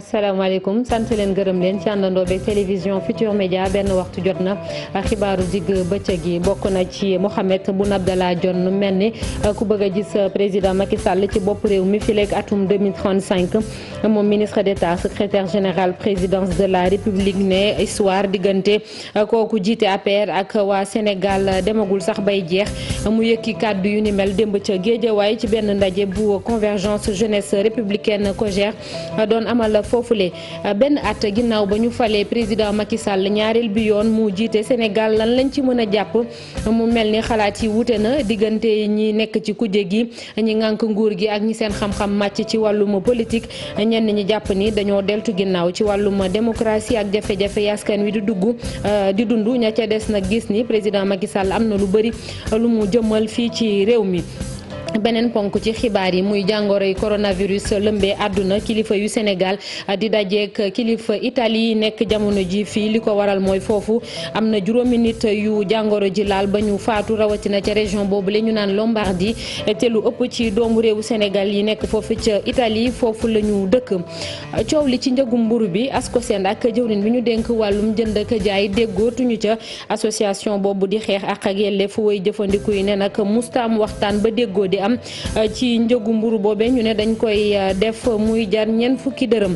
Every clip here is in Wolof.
asalaamaaleykum sant leen gërëm leen ci àndandoo beeg télévision Futur Média benn waxtu jot na xibaaru digg bëccëg yi bokk na ci Mohamed Boun Abdallah Dionne mel ni ku bëgg a gis président Macky Sall ci bopp réew mi fileeg atum 2035 moom ministre d'État secrétaire général présidence de la République ne histoire diggante kooku jiite APR ak waa Sénégal demagul sax bay jeex mu yëkki kàddu yu ni mel démb ca Guédiawaye ci benn ndaje bu convergence jeunesse républicaine COJER doon amal foofule benn at ginnaaw ba ñu falee président Macky Sall ñaareel bi yoon mu jiite Sénégal lan lañ ci mën a jàpp mu mel ni xalaat yi wute na diggante ñi nekk ci kujje gi ñi ngànk nguur gi ak ñi seen xam-xam màcc ci wàllum politique ñenn ñi jàpp ni dañoo deltu ginnaaw ci wàllum démocratie ak jafe-jafe askan wi di dund ña ca des nag gis ni président Macky Sall am na lu bëri lu mu jëmmal fii ci réew mi. beneen ponk ci xibaar yi muy jàngoroy coronavirus lëmbee àdduna kilifa yu Sénégal di dajeek kilifa Italie nekk jamono ji fii li ko waral mooy foofu am na juróomi nit yu jàngoro ji laal ba ñu faatu rawatina ca région boobu la ñu naan Lombardie te lu ëpp ci doomu réewu Sénégal yi nekk foofu ca Italie foofu la ñu dëkk. coow li ci njëgum mburu bi ASCOSEN ak jëwriñ bi ñu dénk wàllum jënd ak jaay déggootuñu ca association boobu di xeex ak yelleefu way jëfandiku yi ne nag mustaam waxtaan ba déggoo di am ci njëgu mburu boobee ñu ne dañ koy def muy jar ñeent fukki dërëm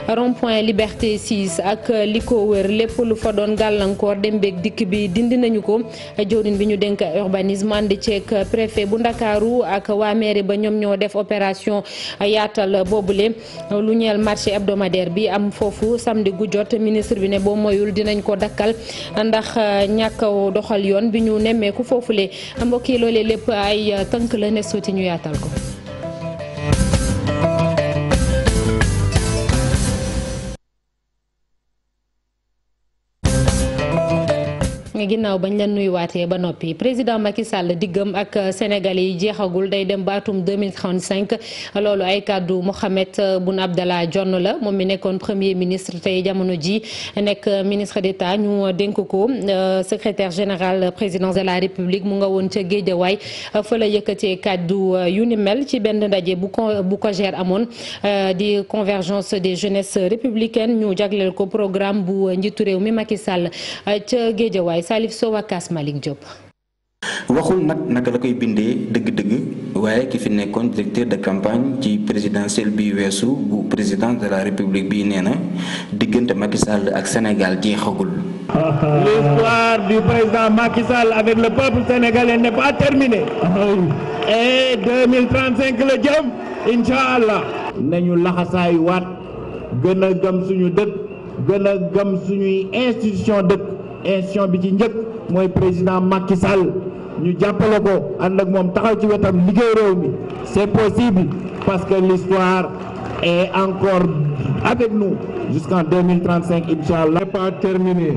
rond-point Liberté 6 ak li ko wër lépp lu fa doon gàllankoor dem beeg dikk bi dindi nañu ko jëwriñ bi ñu dénk urbanisme ànd ceeg préfet bu Ndakaaru ak waa mairie ba ñoom ñoo def opération yaatal boobule lu ñeel marché hebdomadaire bi am foofu samedi gu jot ministre bi ne boo moyul dinañ ko dakkal ndax ñàkk doxal yoon bi ñu nemmeeku foofule mbokk yi loolee lépp ay tënk la ne sotti ñu yaatal ko. ginnaaw bañ leen nuyuwaatee ba noppi président Macky Sall diggam ak Sénégalais yi jeexagul day dem baatum 2035 loolu ay kàddu Mohamed Boun Abdallah Dionne la moom mi nekkoon premier ministre tey jamono ji nekk ministre d'État ñu dénk ko secrétaire général présidence de la République mu nga woon ca Guédiawaye fa la yëkkatee kàddu yu ni mel ci benn ndaje bu COJER amoon di convergence des jeunesses républicaines ñu jagleel ko programme bu njiitu réew mi Macky Sall ca Guédiawaye Salif Sow ak Malick Diop. waxul nag naka la koy bindee dëgg-dëgg waaye ki fi nekkoon directeur de campagne ci présidentielle bi weesu bu président de la république bi nee na diggante Macky Sall ak Sénégal jeexagul. L'histoire du président Macky Sall avec le peuple sénégalais n'est pas terminée. Et 2035 la jëm inch'Allah. nañu laxasaay waat gën a gëm suñu dëkk gën a gëm suñuy institution dëkk. institution bi ci njëkk mooy président Macky Sall ñu jàppale ko ànd ak moom taxaw ci wetam liggéey réew mi c'est possible parce que l'histoire est encore avec nous jusqu'en 2035 inchallah. n'est pas terminé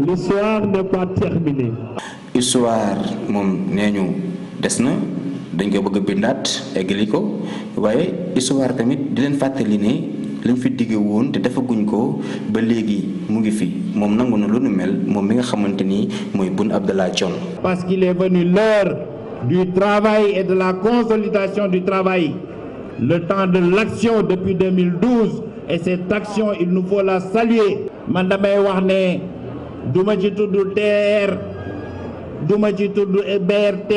l'histoire n'est pas terminée. histoire moom nee ñu des na dañ ko bëgg a bindaat eggali ko waaye histoire tamit di leen fàttali ne lañ fi digge woon te defaguñ ko ba léegi mu ngi fi moom nangu na lu nu mel moom mi nga xamante ni mooy Boun Abdallah Dionne. parce qu'il est venu l'heure du travail et de la consolidation du travail, le temps de l'action depuis 2012 et cette action il nous faut la saluer. man damay wax ne duma ci tudd TER duma ci tudd BRT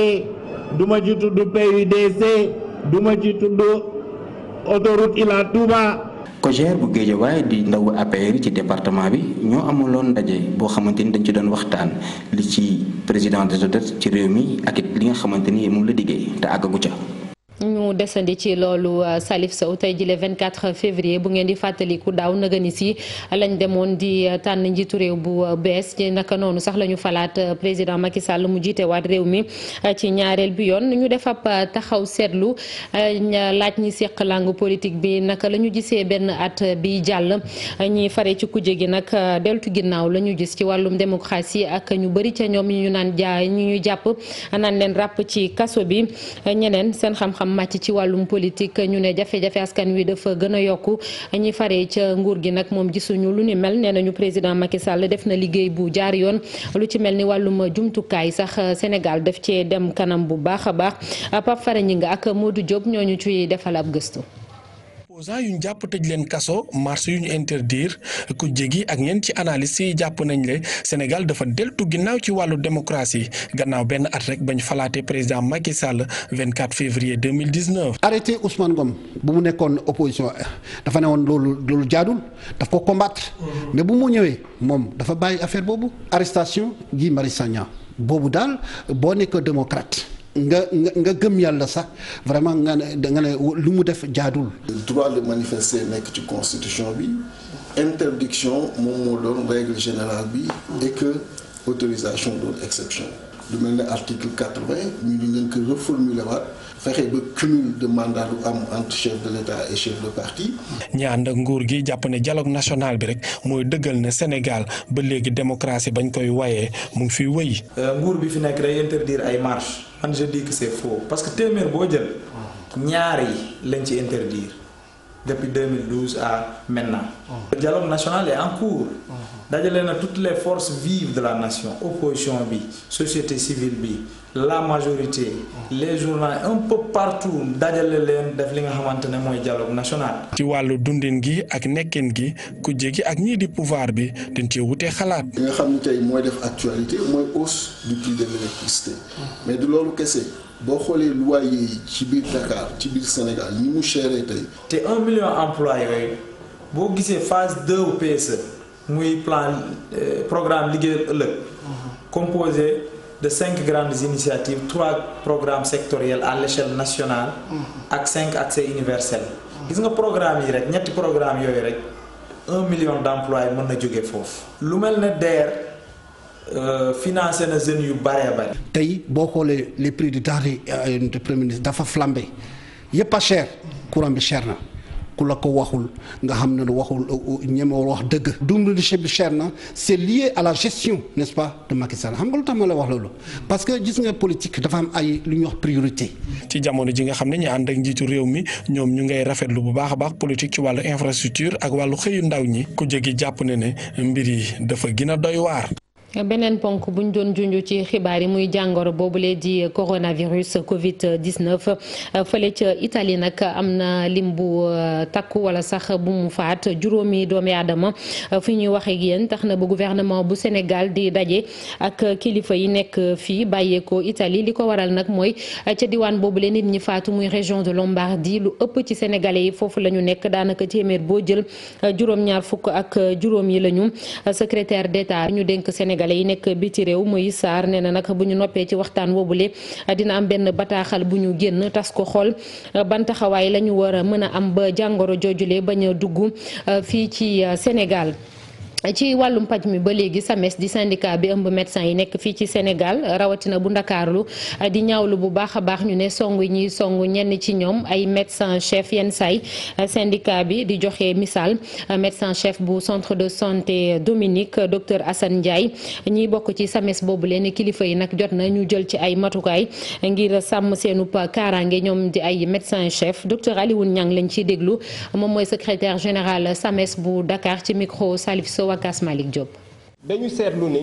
duma ci tudd PUDC duma ci tudd autoroute Ila Touba. COJER bu Guédiawaye di ndaw APR ci département bi ñoo amuloon ndaje boo xamante ni dañ ci doon waxtaan li ci président de ci réew mi ak it li nga xamante ni moom la diggee te àggagu ca. ñu desandi ci loolu Salif Sow tey jile 24 février bu ngeen di fàttaliku daaw nagani si lañ demoon di tànn njiitu réew bu bees ci naka noonu sax la ñu falaat président Macky Sall mu jiite waat réew mi ci ñaareel bi yoon ñu def ab taxaw seetlu laaj ñi seq langue politique bi naka la ñu gisee benn at bi jàll ñi fare ci kujje gi nag deltu ginnaaw la ñu gis ci wàllum démocratie ak ñu bëri ca ñoom ñu naan ñu jàpp naan leen ràpp ci kaso bi ñeneen seen xam-xam màcc ci wàllum politique ñu ne jafe-jafe askan wi dafa gën a yokku ñi faree ca nguur gi nag moom gisuñu lu ni mel nee nañu président Macky Sall def na liggéey bu jaar yoon lu ci mel ni wàllum jumtukaay sax Sénégal def cee dem kanam bu baax a baax Pape Fara Ñinga ak Modou Diop ñooñu ciy defal ab gëstu. opposants yu ñu jàpp tëj leen kaso marche yu ñu interdire ku jégi ak ñenn ci analystes yi jàpp nañ le Sénégal dafa deltu ginnaaw ci wàllu démocratie gannaaw benn at rek bañ falaate président Macky Sall 24 février 2019. arrêté Ousmane Ngom bu mu nekkoon opposition dafa ne woon loolu jaadul daf ko combattre mais bu mu ñëwee moom dafa bàyyi affaire boobu arrestation Guy Marius Sagna boobu daal boo nekk démocrate nga gëm yàlla sax vraiment nga ne lu mu def jaadul. droit de manifester nekk ci constitution bi interdiction moom moo doon règle générale bi et que autorisation doon exception lu mel ne article 80 ñu ngi ko reformuler waat fexe ba cumul de mandat du am entre chef de l'État et chef de parti. ñi ànd ak nguur gi jàpp ne dialogue national bi rek mooy dëggal ne Sénégal ba léegi démocratie bañ koy wayee mu ngi fiy wëy. nguur bi fi nekk day interdire ay marches man je dis que c'est faux parce que téeméer boo jël ñaar yi lañ ci interdire depuis 2012 à maintenant. Le dialogue national est en cours. dajale na toutes les forces vives de la nation opposition bi société civile bi la majorité les journalistes un peu partout dajale leen def li nga xamante ne mooy dialogue national. ci wàllu dundin gi ak nekkin gi ku jégi ak ñii di pouvoir bi dañ cee wutee xalaat. li nga xam ne tey mooy def actualité mooy hausse du prix de l'électricité mais du loolu kese boo xoolee loyer yi ci biir Dakar ci biir Sénégal ni mu chéré tey. te 1 million emploi yooyu boo gisee phase 2 au PSE. muy plan programme liggéeyal ëllëg composé de 5 grandes initiatives 3 programmes sectoriels à l'échelle nationale ak 5 accès universels gis nga programme yi rek ñetti programme yooyu rek 1 million d'emplois mën na jóge foofu lu mel ne DER financé na jeunes yu bare bare. tey boo xoolee les prix du denrée de premier ministre dafa flambé yëpp a cher courant bi cher na ku la ko waxul nga xam ne waxul ñeme wax dëgg. dund bi cher na c'est lié à la gestion n'est-ce pas de Macky Sall xam nga lu tax ma la wax loolu parce que gis nga politique dafa am ay lu ñuy wax priorité. ci jamono ji nga xam ne ñu ànd ak njiitu réew mi ñoom ñu ngay rafetlu bu baax a baax politique ci wàllu infrastructure ak wàllu xëyu ndaw ñi ku jégi jàpp ne mbir yi dafa gën a doy waar. beneen ponk bu ñu doon junj ci xibaar yi muy jàngoro boobule di coronavirus Covid 19 fële ca Italie nag am na lim bu takku wala sax bu mu faat juróomi doomi aadama fi ñuy waxee ak yéen tax na ba gouvernement bu Sénégal di daje ak kilifa yi nekk fii bàyyeekoo Italie li ko waral nag mooy ca diwaan boobule nit ñi faatu muy région de Lombardie lu ëpp ci sénégalais yi foofu la ñu nekk daanaka téeméer boo jël juróom-ñaar fukk ak juróom yi la ñu secrétaire d'État ñu dénk Sénégal yi nekk biti réew Moïse Sarr nee na nag bu ñu noppee ci waxtaan woobule dina am benn bataaxal bu ñu génn tas ko xool ban taxawaay la ñu war a mën a am ba jàngoro joojule bañ a dugg fii ci Sénégal. ci wàllum paj mi ba léegi SAMES di syndicat bi ëmb médecins yi nekk fii ci Sénégal rawatina bu Ndakaarlu di ñaawlu bu baax a baax ñu ne song ñiy song ñenn ci ñoom ay médecin chef yenn saay syndicat bi di joxe misaal médecin chef bu centre de santé Dominique docteur Assane Ndiaye ñiy bokk ci SAMES boobu leen kilifa yi nag jot na ñu jël ci ay matukaay ngir sàmm seenu kaaraange ñoom di ay médecin chef docteur Alioune Niang lañ ciy déglu moom mooy secrétaire général SAMES bu Dakar ci micro Salif Sow Wakas Malick Diop. dañu seetlu ni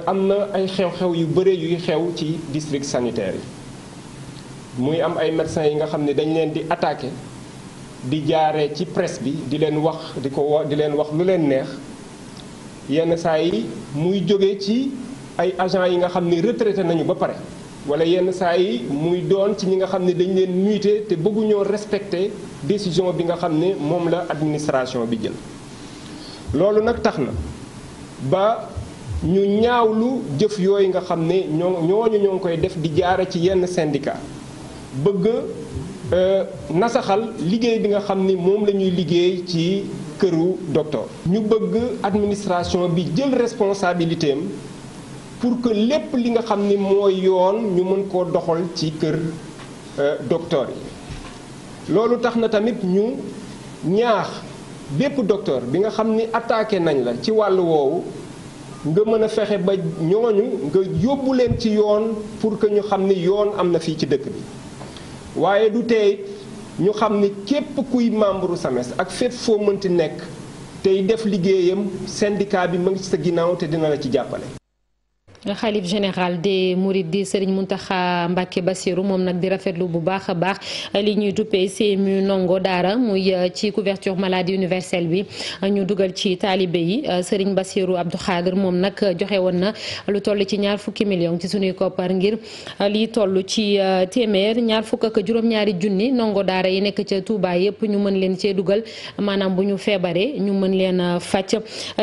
am na ay xew-xew yu bëre yuy xew ci district sanitaire yi muy am ay médecins yi nga xam ne dañ leen di attaqué di jaaree ci presse bi di leen wax di leen wax lu leen neex yenn saa yi muy jóge ci ay agents yi nga xam ne retraité nañu ba pare wala yenn saa yi muy doon ci ñi nga xam ne dañ leen muté te bëgguñoo respecter décision bi nga xam ne moom la administration bi jël. loolu nag tax na ba ñu ñaawlu jëf yooyu nga xam ne ñoo ngi koy def di jaare ci yenn syndicat bëgg nasaxal liggéey bi nga xam ni moom la ñuy liggéey ci këru docteur. ñu bëgg administration bi jël responsabilité am pour que lépp li nga xam ni mooy yoon ñu mën koo doxal ci kër docteur yi loolu tax na tamit ñu ñaax bépp docteur bi nga xam ni attaqué nañ la ci wàllu woowu nga mën a fexe ba ñooñu nga yóbbu leen ci yoon pour que ñu xam ni yoon am na fii ci dëkk bi waaye du tey ñu xam ni képp kuy membre SAMES ak fépp foo mënti nekk tey def liggéeyam syndicat bi mu ngi ci sa ginnaaw te dina la ci jàppale. xalif général des Mourides di Serigne Mountakha Mbacké Bassirou moom nag di rafetlu bu baax a baax li ñuy duppee CMU ndongo daara muy ci couverture maladie universelle bi ñu dugal ci taalibe yi Serigne Bassirou Abdou Khadre moom nag joxe woon na lu toll ci 20 millions ci sunuy koppar ngir li toll ci téeméer 20 junni ndongo daara yi nekk ca Touba yëpp ñu mën leen cee dugal maanaam bu ñu feebaree ñu mën leen faj.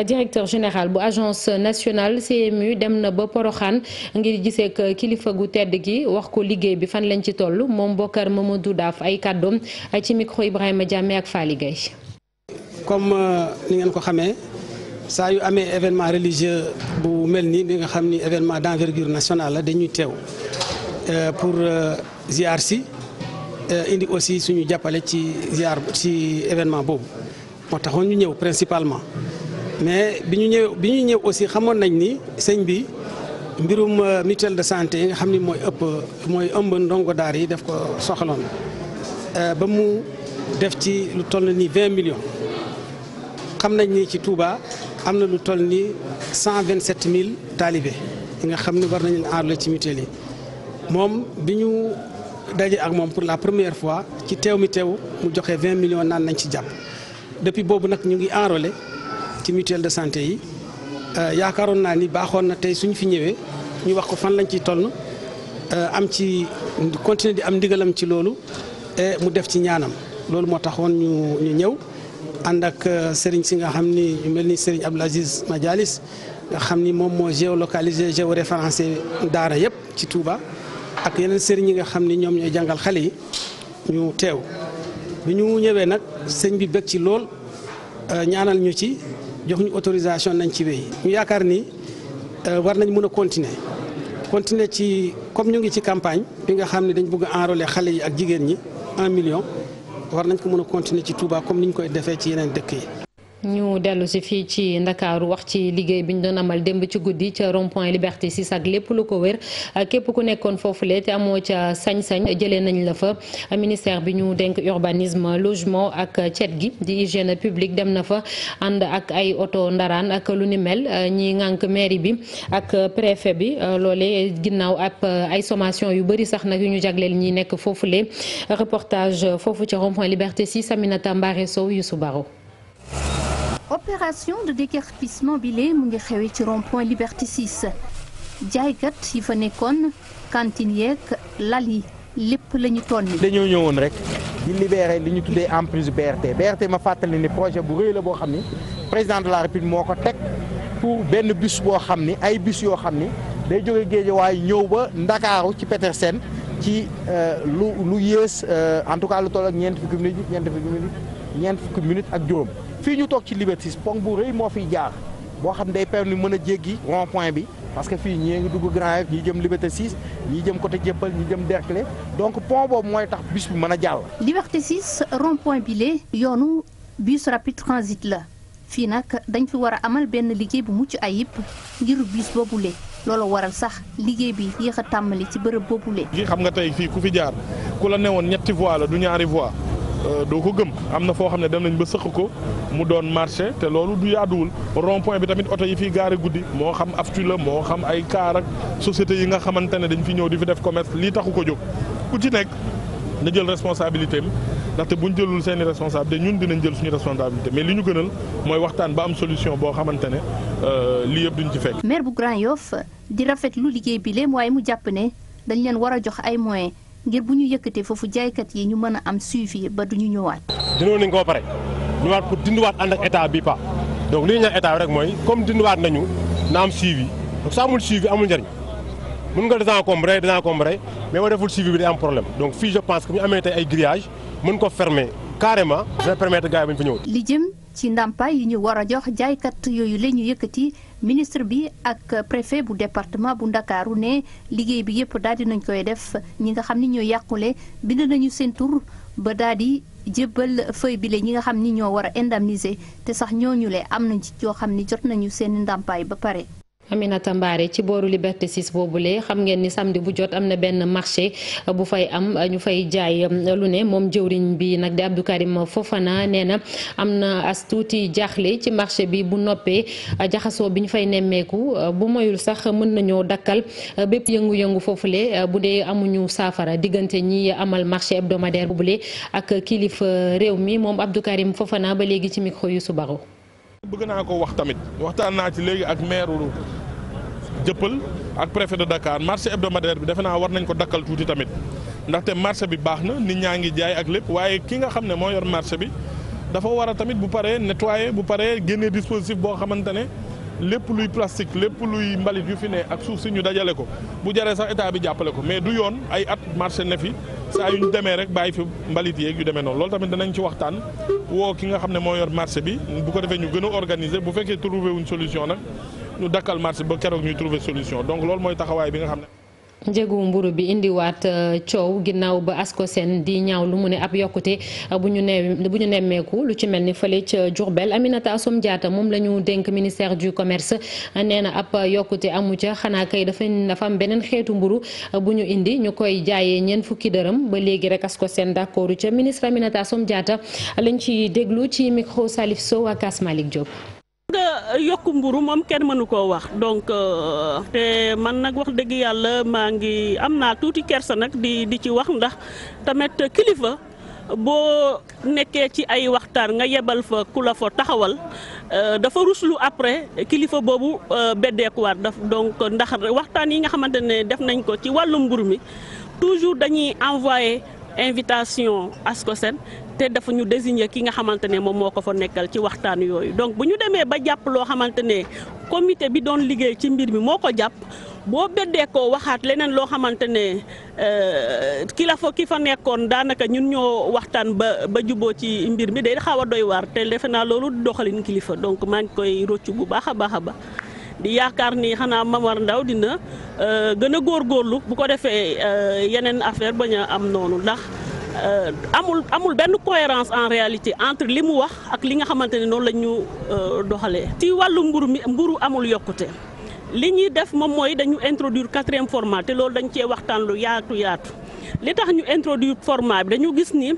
Directeur général bu agence nationale CMU dem na ba Poroxaan ngir gisee ak kilifa gu tedd gi wax ko liggéey bi fan lañ ci toll moom Bokar Mamadou Daaf ay kàddoom ci micro Ibrahima Diamé ak Fally Gueye. comme ni ngeen ko xamee saa yu amee événement religieux bu mel ni bi nga xam ni événement d'envergure nationale la dañuy teew pour ziar si indi aussi suñu jàppale ci ziar ci événement boobu moo taxoon ñu ñëw principalement mais bi ñu ñëw aussi xamoon nañ ni sëñ bi mbirum mutuelle de santé yi nga xam ni mooy ëmb ndongo daar yi def ko soxaloon ba mu def ci lu toll ni 20 millions xam nañ ni ci Touba am na lu toll ni 127 000 talibé yi nga xam ni war nañu aarle ci mutuelle yi moom bi ñu daje ak moom pour la première fois ci teew mi teew mu joxe 20 millions naan nañ ci jàpp depuis boobu nag ñu ngi enrôlé ci mutuelle de santé yi yaakaaroon naa ni baaxoon na tey suñu fi ñëwee ñu wax ko fan lañ ciy toll am ci continuer di am ndigalam ci loolu et mu def ci ñaanam loolu moo taxoon ñu ñëw ànd ak sëriñ si nga xam ni ñu mel ni sëriñ Abdoul Aziz Madialis nga xam ni moom moo géolocalisé géoréférencé daara yëpp ci Touba ak yeneen sëriñ yi nga xam ni ñoom ñooy jàngal xale yi ñu teew bi ñu ñëwee nag sëñ bi bëgg ci lool ñaanal ñu ci jox ñu autorisation nañ ci wéy ñu yaakaar ni war nañ mën a continuer ci comme ñu ngi ci campagne bi nga xam ne dañ bëgg a enrôler xale yi ak jigéen ñi 1 million war nañ ko mën a continuer ci Touba comme ni ñu koy defee ci yeneen dëkk yi. ñu dellu si fii ci Ndakaaru wax ci liggéey bi ñu doon amal démb ci guddi ca rond-point Liberté 6 ak lépp lu ko wér képp ku nekkoon foofule te amoo ca sañ-sañ jëlee nañ la fa ministère bi ñu denk urbanisme logement ak cet gi di hygiène publique dem na fa ànd ak ay oto ndaraan ak lu ni mel ñi ngànk mairie bi ak préfet bi loole ginnaaw ab ay sommation yu bëri sax nag yu ñu jagleel ñi nekk foofule reportage foofu ca rond-point Liberté 6 Aminata Mbare Sow Youssou Baro. Opération de déguerpissement bi lee mu ngi xewee ci rond-point Liberté 6 jaaykat yi fa nekkoon cantine yeeg lal yi lépp la ñu tonni. dañoo ñëwoon rek di libéré li ñu tuddee emprise BRT ma fàttali ni projet bu rëy la boo xam ni président de la République moo ko teg pour benn bus boo xam ni ay bus yoo xam ni day jóge Guédiawaye ñëw ba Ndakaaru ci Petersen ci lu yées en tout cas lu toll ak ñeent fukki minutes ak juróom. fii ñu toog ci Liberté 6 pont bu rëy moo fiy jaar boo xam ne day permettre mën a jéggi rond point bi parce que fii ñii ngi dugg Grand Yoff ñii jëm Liberté 6 ñii jëm côté Dieuppeul ñii jëm Derklé donc pont boobu mooy tax bus bi mën a jàll. Liberté 6 rond point bi lee yoonu bus rapide transit la fii nag dañ fi war a amal benn liggéey bu mucc ayib ngir bus boobule loolu waral sax liggéey bi yéex a tàmbali ci bërëb boobule. gi xam nga tey fii ku fi jaar ku la newoon ñetti voie la du ñaari voie. doo ko gëm am na foo xam ne dem nañ ba sëq ko mu doon marché te loolu du yaaduwul rond point bi tamit oto yi fii gaare guddi moo xam aftu la moo xam ay car ak société yi nga xamante ne dañ fi ñëw di fi def commerce lii taxu ko jóg ku ci nekk na jël responsabilité am ndaxte buñ jëlul seeni responsabilité ñun dinañ jël suñu responsabilité mais li ñu gënal mooy waxtaan ba am solution boo xamante ne lii yëpp duñ ci fekk. maire bu Grand Yoff di rafetlu liggéey bi leen waaye mu jàpp ne dañ leen war a jox ay moyens. ngir bu ñu yëkkatee foofu jaaykat yi ñu mën a am suivi ba du ñu ñëwaat. dinoon nañ ko ba pare ñëwaat pour dindiwaat ànd ak état bi pa donc li ñu ñaan état rek mooy comme dindiwaat nañu na am suivi donc su amul suivi amul njëriñ mën nga désencombré mais boo deful suivi bi day am problème donc fii je pense que bu ñu amee tey ay grillage mën ko fermer carrément dina permettre gars yi bañ fa ñëw. li jëm ci ndàmpaay yi ñu war a jox jaaykat yooyu la ñu yëkkati ministre bi ak préfet bu département bu Ndakaaru ne liggéey bi yëpp daal di nañ koy def ñi nga xam ni ñoo yàqule bind nañu seen tur ba daal di jébbal feuille bi la ñi nga xam ni ñoo war a indemniser te sax ñooñu le am nañ ci yoo xam ni jot nañu seen ndàmpaay ba pare. Aminata Mbaare ci booru Liberté 6 boobule xam ngeen ni samedi bu jot am na benn marché bu fay am ñu fay jaay lu ne moom jëwriñ bi nag di Abdou Karim Fofana nee na am na as tuuti jaaxle ci marché bi bu noppee jaxasoo bi ñu fay nemmeeku bu moyul sax mën nañoo dakkal bépp yëngu-yëngu foofule bu dee amuñu saafara diggante ñi amal marché hebdomadaire boobule ak kilifa réew mi moom Abdou Karim Fofana ba léegi ci micro yu Subaru. bëgg naa ko wax tamit waxtaan naa ci léegi ak maire Jëppal ak préfet de Dakar marché hebdomadaire bi defe naa war nañ ko dakkal tuuti tamit ndaxte marché bi baax na nit ñaa ngi jaay ak lépp waaye ki nga xam ne moo yor marché bi dafa war a tamit bu paree nettoyer bu paree génnee dispositif boo xamante ne lépp luy plastique lépp luy mbalit yu fi ne ak suuf si ñu dajale ko bu jaree sax état bi jàppale ko mais du yoon ay at marché ne fi saa yu ñu demee rek bàyyi fi mbalit yeeg yu demee noonu loolu tamit danañ ci waxtaan woo ki nga xam ne moo yor marché bi bu ko defee ñu gën a organiser bu fekkee trouver wuñ solution nag ñu dakkal marché ba keroog ñuy trouver solution donc loolu mooy taxawaay bi nga xam ne. njëgu mburu bi indiwaat coow ginnaaw ba Ascosen di ñaaw lu mu ne ab yokkute bu ñu nemmeeku lu ci mel ni fële ca Diourbel Aminata Assome Diatta moom la ñu dénk ministère du commerce nee na ab yokkute amu ca xanaa kay dafa am beneen xeetu mburu bu ñu indi ñu koy jaayee ñeent fukki dërëm ba léegi rek Ascosen d'accord ca ministre Aminata Assome Diatta lañ ci déglu ci micro Salif Sow ak Asmalik Diop. nga yokku mburu moom kenn mënu koo wax donc te man nag wax dëgg yàlla maa ngi am naa tuuti kersa nag di ci wax ndax tamit kilifa boo nekkee ci ay waxtaan nga yebal fa ku la fa taxawal dafa ruslu après kilifa boobu beddeekuwaat donc ndax waxtaan yi nga xamante ne def nañ ko ci wàllu mburu mi toujours dañuy envoyer invitation Ascosen te dafa ñu désigner ki nga xamante ne moom moo ko fa nekkal ci waxtaan yooyu donc bu ñu demee ba jàpp loo xamante ne comité bi doon liggéey ci mbir mi moo ko jàpp boo beddee ko waxaat leneen loo xamante ne ki fa nekkoon daanaka ñun ñoo waxtaan ba juboo ci mbir mi day xaw a doy waar te defe naa loolu doxalin kilifa donc maa ngi koy roccu bu baax a baax a baax di yaakaar ni xanaa Mamar Ndaw dina gën a góorgóorlu bu ko defee yeneen affaire bañ a am noonu ndax amul benn cohérence en réalité entre li mu wax ak li nga xamante ne noonu la ñu doxalee. ci wàllu mburu amul yokkute li ñuy def moom mooy dañu introduire 4e format te loolu dañ cee waxtaan lu yaatu li tax ñu introduire format bi dañu gis ni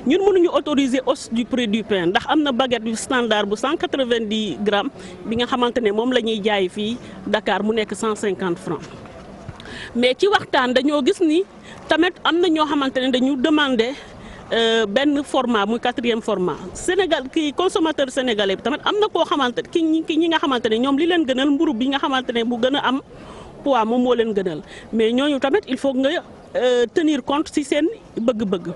ñun mënuñu autoriser hausse du prix du pain ndax am na baguette yu standard bu 190 grammes bi nga xamante ne moom la ñuy jaay fii Dakar mu nekk 150 francs mais ci waxtaan dañoo gis ni tamit am na ñoo xamante ne dañu demander benn format muy 4e format Sénégal kii consommateur sénégalais bi tamit am na koo xamante ki ñi nga xamante ne ñoom li leen gënal mburu bi nga xamante ne bu gën a am poids moom moo leen gënal mais ñooñu tamit il faut nga tenir compte ci seen bëgg-bëgg.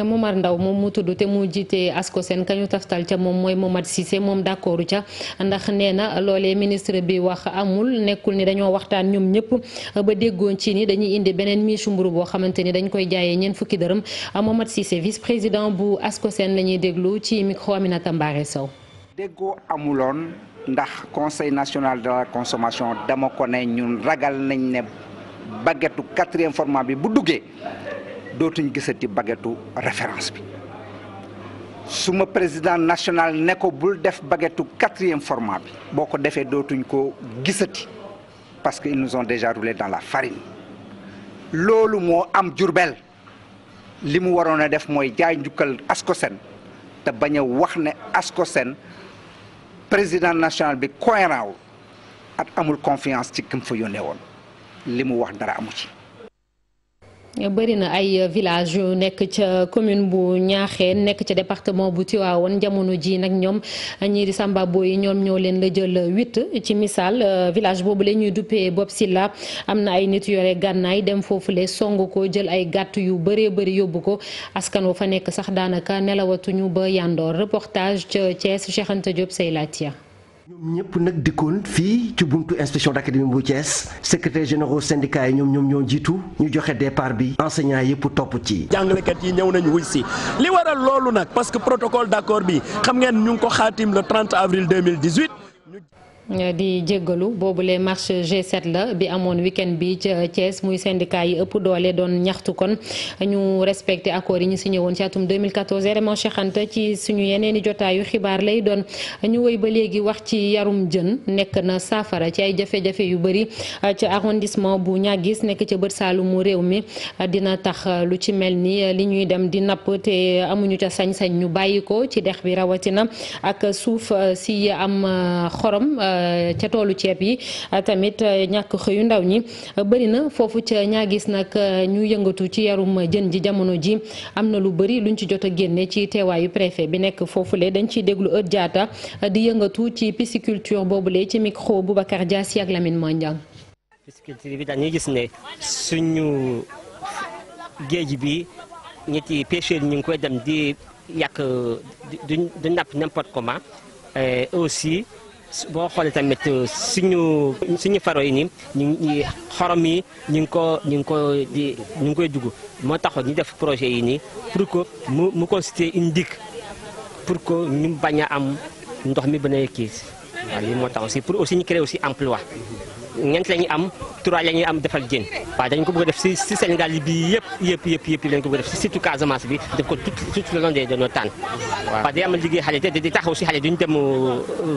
Momar Ndaw moom mu tudd te mu jiite Ascosen ka ñu taftal ca moom mooy Momad Cissé moom d'accordu ca ndax nee na loolee ministre bi wax amul nekkul ni dañoo waxtaan ñoom ñëpp ba déggoon ci ni dañuy indi beneen miisu mburu boo xamante ni dañ koy jaayee ñeent fukki dërëm Momad Cissé vice président bu Ascosen la ñuy déglu ci micro Aminata Mbaare Sow. déggoo amuloon ndax conseil national de la consommation dama ko ne ñun ragal nañ ne baguette 4e format bi bu duggee dootuñ gisati baguette référence bi suma président national ne ko bul def baguette 4e format bi boo ko defee dootuñ ko gisati parce que ils nous ont déjà roulé dans la farine loolu moo am Diourbel li mu waroon a def mooy jaay njukkal Ascosen te bañ a wax ne Ascosen président national bi cohérent wul at amul confiance ci kim fa yónnee woon li mu wax dara amu ci. bëri na ay village yu nekk ca commune bu Niakhène nekk ca département bu Tivaouane jamono ji nag ñoom ñii di Samba Boy yi ñoom ñoo leen la jël 8 ci misaal village boobu la ñuy duppee Bob Silla am na ay nit yore gànnaay dem foofule song ko jël ay gàtt yu bëree bëri yóbbu ko askan wa fa nekk sax daanaka nelawatuñu ba yandoor reportage ca Thiès Cheikh Anta Diop Seylatia. ñoom ñëpp nag dikkoon fii ci buntu inspection d'académie bu Thiès secrétaire généraux syndicat yi ñoom ñoo jiitu ñu joxe départ bi enseignants yëpp topp ci. jàngalekat yi ñëw nañu wuy si li waral loolu nag parce que protocole d'accord bi xam ngeen ñu ngi ko xaatim le 30 avril 2018. di jéggalu boobule marche G7 la bi amoon week-end bi ca Thiès muy syndicat yi ëpp doole doon ñaxtu kon ñu respecté accords yi ñu signé woon ci atum 2014 Raymond Cheikh Anta ci suñu yeneeni jotaayu xibaar lay doon ñu wéy ba léegi wax ci yarum jën nekk na saafara ci ay jafe-jafe yu bëri ca arrondissement bu Niaguis nekk ca bët saalumu réew mi dina tax lu ci mel ni li ñuy dem di napp te amuñu ca sañ-sañ ñu bàyyi ko ci dex bi rawatina ak suuf si am xorom ca toolu ceeb yi tamit ñàkk xëyu ndaw ñi bëri na foofu ca Niaguis nag ñu yëngatu ci yarum jën ji jamono ji am na lu bëri luñ ci jot a génne ci teewaayu préfet bi nekk foofule dañ ciy déglu ët jaata di yëngatu ci pisciculture boobule ci micro Boubacar Diassi ak Lamine Mandiang. pisciculture bi dañuy gis ne suñu géej bi ñetti pêcheurs ñu ngi koy dem di yàq du napp n'importe comment aussi boo xoolee tamit suñu faro yi nii ñu xorom yi ñu ngi koy dugg moo taxoon ñu def projet yi nii pour que mu constituer une digue pour que ñu bañ a am ndox mi bañ a kii waaw lii moo tax aussi pour aussi ñu créer aussi emploi ñeent la ñuy am 3 la ñuy am defal jën waaw dañ ko bëgg a def si Sénégal bi yëpp lañ ko bëgg a def si surtout Casamance bi def ko tout le long de nos tànn waaw parce que day amal liggéey xale te di taxaw si xale duñu dem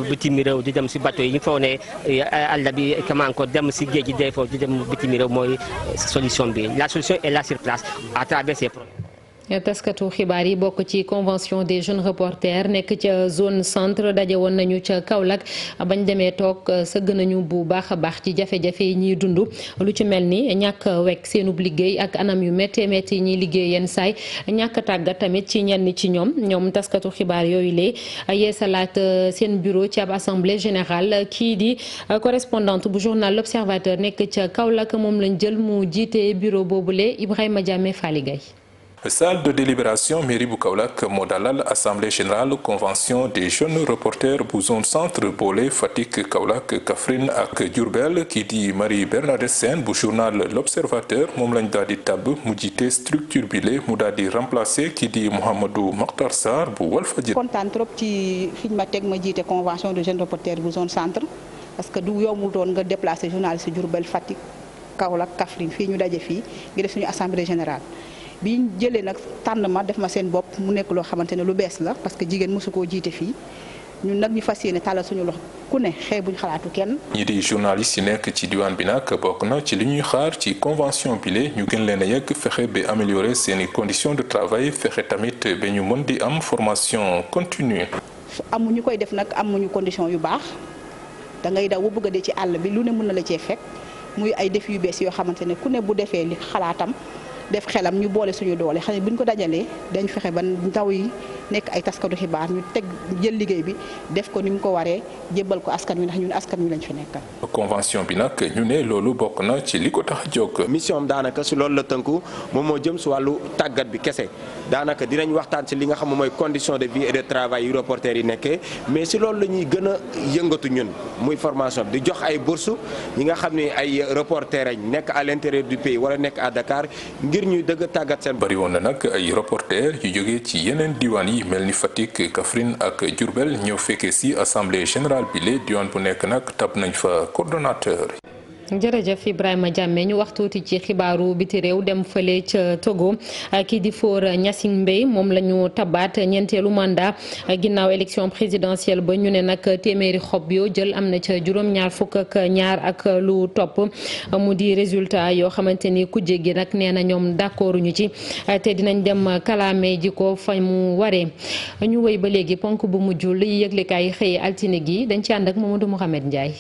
bitim réew di dem si bateau yi ñu foog ne àll bi comment ko dem si géej gi day foofu di dem bitim réew mooy solution bi la solution est là sur place à travers ces projets. taskatu xibaar yi bokk ci convention des jeunes reporters nekk ca zone centre daje woon nañu ca Kaolack bañ demee toog sëgg nañu bu baax a baax ci jafe-jafe yi ñuy dund lu ci mel ni ñàkk wekk seenub liggéey ak anam yu métti métti yi ñuy liggéey yenn saay ñàkk tàggat tamit ci ñenn ci ñoom taskatu xibaar yooyu lee yeesalaat seen bureau ci ab assemblée générale kii di correspondante bu journal L'Observateur nekk ca Kaolack moom lañ jël mu jiite bureau boobule Ibrahima Diamé Fally Gaye. Salle de délibération mairie bu Kaolack moo dalal assemblée générale convention des jeunes reporters bu zone centre boole Fatick Kaolack Kaffrine ak Diourbel kii di Marie Bernadette Sène bu journal L'Observateur moom lañ daal di tabb mu jiite structure bi le mu daal di remplacer kii di Mouhamadou Makhtar Sarr bu Walfadjri. kontaan trop ci fiñ ma teg ma jiite convention des jeunes reporters bu zone centre parce que du yombul doon nga déplacer journaliste Diourbel Fatick Kaolack Kaffrine fii ñu daje fii ngi def suñu assemblée générale. bi ñu jëlee nag tànn ma def ma seen bopp mu nekk loo xamante ne lu bees la parce que jigéen mosu koo jiite fii ñun nag ñu fas yéene tàllal suñu loxo ku ne xeebuñ xalaatu kenn. ñi di journaliste yi nekk ci diwaan bi nag bokk na ci li ñuy xaar ci convention bile ñu gën leen a yegg fexe ba améliorer seeni conditions de travail fexe tamit ba ñu mën di am formation continue. amuñu koy def nag amuñu condition yu baax da ngay daw bu bëgg a dee ci àll bi lu ne mën na la cee fekk muy ay défis yu bees yoo xamante ne ku ne bu defee li xalaatam. def xelam ñu boole suñu doole xam ne bu ñu ko dajalee dañ fexe ba ndaw yi nekk ay taskatu xibaar ñu teg jël liggéey bi def ko ni mu ko waree jébbal ko askan wi ndax ñun askan wi lañ fi nekkal. convention bi nag ñu ne loolu bokk na ci li ko tax a jóg. mission am daanaka si loolu la tënku moom moo jëm si wàllu tàggat bi kese daanaka dinañ waxtaan si li nga xam ne mooy condition de vie et de travail yu reporters yi nekkee mais si loolu la ñuy gën a yëngatu ñun muy formation bi di jox ay bourse ñi nga xam ne ay reporters lañ nekk à l'intérieur du pays wala nekk à Dakar ngir ñuy dëgg tàggat seen. bari woon na nag ay reporters yu jógee ci yeneen diwaan yi mel ni Fatick Kaffrine ak Diourbel ñëw fekkee ci assemblée générale bi le diwaan bu nekk nag tab nañ fa coordonnateur. jërëjëf Ibrahima Diamé ñu wax tuuti ci xibaaru biti réew dem fële ca Togo kii di Faure Gnassingbé moom la ñu tabaat ñeenteelu mandat ginnaaw élection présidentielle ba ñu ne nag téeméeri xob yoo jël am na ca juróom-ñaar fukk ak ñaar ak lu topp mu di résultat yoo xamante ni kujje gi nag nee na ñoom d'accorduñu ci te dinañ dem kalaame ji ko fa mu waree ñu wéy ba léegi ponk bu mujj li yëglekaay xëye altine gi dañ ci ànd ak Mamadou Mouhamed Ndiaye.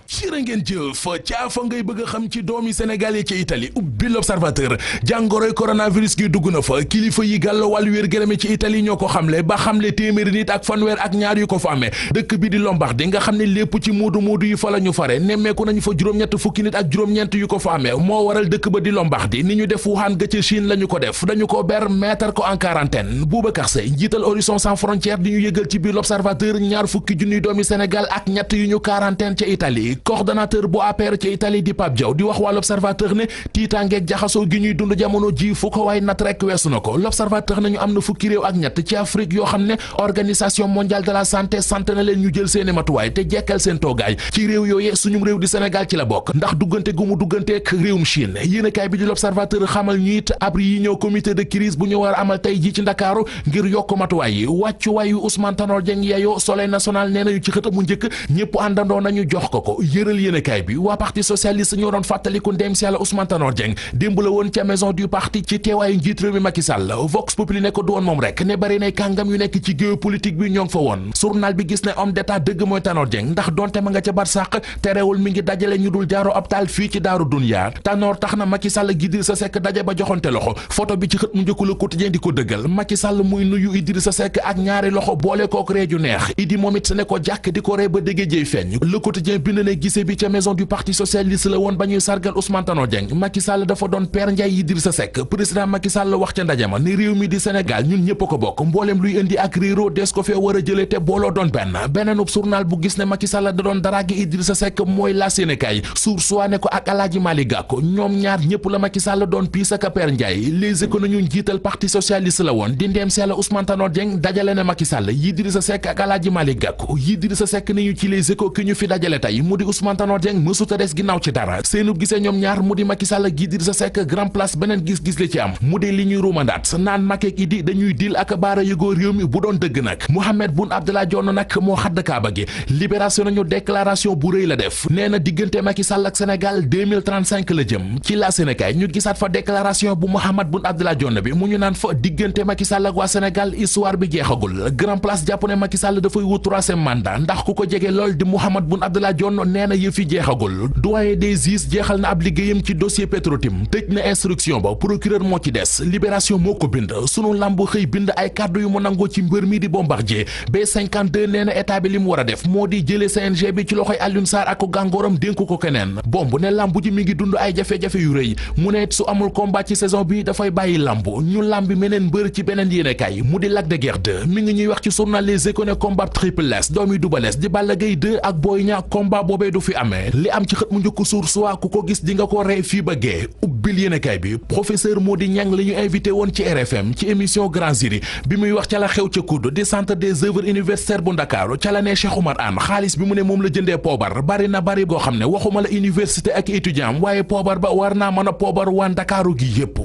cirë ngeen jëf caafa ngay bëgg a xam ci doomi Sénégal yi ci Italie ubbi l'Observateur jàngoroy coronavirus gi dugg na fa kilifa yi gàllo wàllu wér gërëme ci Italie ñoo ko xamle ba xamle téeméeri nit ak fanweer ak ñaar yu ko fa amee dëkk bi di Lombardie nga xam ne lépp ci moodu yi fa la ñu fare nemmeeku nañu fa juróom-ñett fukki nit ak juróom-ñeent yu ko fa amee moo waral dëkk ba di Lombardie ni ñu def Wuhan ga ca Chine la ñu ko def dañu ko ber mettre ko en quarantaine Boubacar Seye njiital Horizon Sans Frontières di ñu yëgal ci biir l'Observateur ñaar fukki junniy doomi Sénégal ak ñett yu ñu quarantaine ca Italie coordonnateur bu APR ci Italie di Pape Diaw di wax waa l'Observateur ne tiitaangeeg jaxasoo gi ñuy dund jamono ji fu ko waay nat rek weesu na ko l'Observateur nañu am na fukki réew ak ñett ci Afrique yoo xam ne organisation mondiale de la santé sant na leen ñu jël seeni matuwaay te jekkal seen toogaay ci réew yooyee suñu réew di Sénégal ci la bokk ndax duggante gu mu dugganteek réewum Chine yéenekaay bi di l'Observateur xamal ñu it abri yi ñëw comité de crise bu ñu war a amal tey ji ci Ndakaaru ngir yokk matuwaay yi wàccuwaay yu Ousmane Tanor Dieng yeyoo Soleil national nee nañu ci xët mu njëkk ñëpp àndandoo nañu jox ko yëral yéenekaay bi waa parti socialiste ñoo doon fàttaliku ndem si yàlla Ousmane Tanor Dieng démb la woon ca maison du parti ci teewaayu njiit réew mi Macky Sall Vox Populi ne ko du woon moom rek ne bari nay kàngam yu nekk ci géopolitique bi ñoo ngi fa woon journal bi gis ne homme d'état dëgg mooy Tanor Dieng ndax donte ma nga ca barsàq terewul mi ngi dajale ñu dul jaaro optal fii ci daaru dunya Tanor tax na Macky Sall gi Idrissa Seck daje ba joxonte loxo photo bi ci xët mu njëkk Le Quotidien di ko dëggal Macky Sall muy nuyu Idrissa Seck ak ñaari loxo boole kook ree ju neex Idi moom it ne ko jàkk di ko ree ba dégg jëy feeñ Le Quotidien bind ne gise bi ca maison du parti socialiste la woon ba ñuy sargal Ousmane Tanor Dieng Macky Sall dafa doon Père Ndiaye Idrissa Seck président Macky Sall wax ca ndaje ma ni réew mi di Sénégal ñun ñëpp ko bokk mbooleem luy indi ak réero des ko fee war a jëlee te booloo doon beneenub journal bu gis ne Macky Sall da doon daraagi Idrissa Seck mooy la Sénégal Source A ne ko ak Alaaji Malick Gakou ñoom ñaar ñëpp la Macky Sall doon piis ak Père Ndiaye Les Échos nañu njiital parti socialiste la woon di ndeem si yàlla Ousmane Tanor Dieng dajale na Macky Sall Idrissa Seck ak Alaaji Malick Gakou Idrissa Seck ni ñu ci Les Échos ki ñu fi dajale tey mu di Ousmane Tanor Dieng mësuta des ginnaaw ci dara seenu gisee ñoom ñaar mu di Macky Sall ak Idrissa Seck grand place beneen gis-gis la ci am mu di li ñuy ruumandaat naan Macky ak Idi dañuy dil ak baara yëgoo réew mi bu doon dëgg nag Mohamed Boun Abdallah Dionne nag moo xadd kaaba gi libération nañu déclaration bu rëy la def nee na diggante Macky Sall ak Sénégal 2035 la jëm ci la Sénégal ñu gisaat fa déclaration bu Mohamed Boun Abdallah Dionne bi mu ñu naan fa diggante Macky Sall ak waa Sénégal histoire bi jeexagul grand place jàpp ne Macky Sall dafay wut troisième mandat ndax ku ko jege lool di Mohamed Boun Abdallah Dionne nee na yëf yi jeexagul doyen des juges jeexal na ab liggéeyam ci dossier Petrotim tëj na instruction ba procureur moo ci des libération moo ko bind sunu lamb xëy bind ay kàddu yu mu nangoo ci mbër mi di Bombardier B52 nee na état bi li mu war a def moo di jëlee CNG bi ci loxoy Alioune Sarr ak gàngooram dénk ko keneen bomb ne lamb ji mi ngi dund ay jafe-jafe yu rëy mu ne su amul combat ci saison bi dafay bàyyi lamb ñu lambi meneen mbër ci beneen yéenekaay mu di Lac de Guiers 2 mi ngi ñuy wax ci journal Les Échos ne combat Triple S doomi Double Less di Balla Gaye 2 ak Boy Niang combat boobee du fi amee li am ci xët mu njëkk Source A ku ko gis di nga ko rey fii ba gee ubbil yéenekaay bi professeur Mody Niang la ñu invité woon ci RFM ci émission Grand Jury bi muy wax ca la xew ca COUD di centre des œuvres universitaires bu Ndakaaru ca la ne Cheikh Oumar Anne xaalis bi mu ne moom la jëndee poobar bari na bari goo xam ne waxuma la université ak étudiant waaye poobar ba war naa mën a poobar waa Ndakaaru gi yépp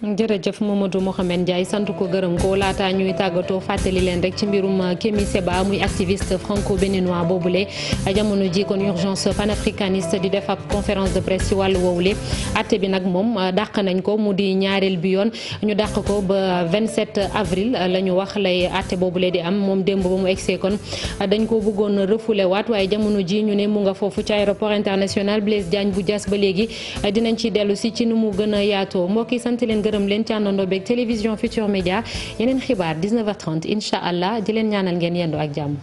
jërëjëf Mamadou Mohamed Ndiaye sant ko gërëm ko laata ñuy tàggatoo fàttali leen rek ci mbirum Kémi Séba muy activiste franco-béninois boobule jamono ji kon urgence panafricaniste di def ab conférence de presse ci wàllu woowule atte bi nag moom dàq nañ ko mu di ñaareel bi yoon ñu dàq ko ba 27 avril la ñu wax lay atte boobule di am moom démb ba mu egsee kon dañ ko bëggoon refoulé waat waaye jamono ji ñu ne mu nga foofu ci aéroport international Blaise Diagne bu Diass ba léegi dinañ ci dellu si ci nu mu gën a yaatoo mbokk yi sant leen gërëm leen ci àndandoo beeg télévision Futur Média yeneen xibaar 19h30 incha allah di leen ñaanal ngeen yendu ak jàmm.